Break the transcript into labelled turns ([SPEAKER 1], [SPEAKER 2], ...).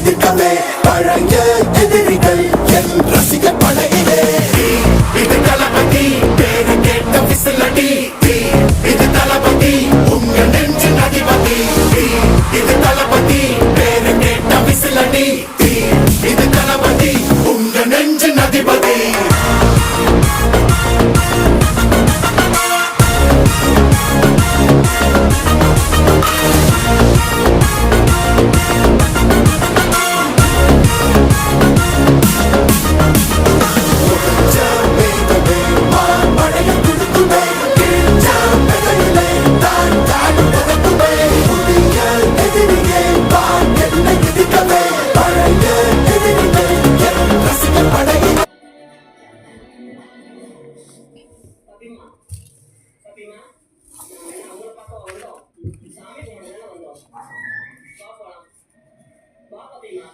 [SPEAKER 1] எதிர்க்கவே பழைய எதிரிகள் என் ரசிக படையிலே. இது தளபதி பேரு கேட்ட விசிலடி, இது தளபதி உங்க நெஞ்சின் அதிபதி. இது தளபதி பேரு கேட்ட விசிலடி, இது தளபதி உங்க நெஞ்சின் அதிபதி.
[SPEAKER 2] சாமி கும்பிடுங்க வந்தோம். வா போலாம். வா பாத்தீங்களா?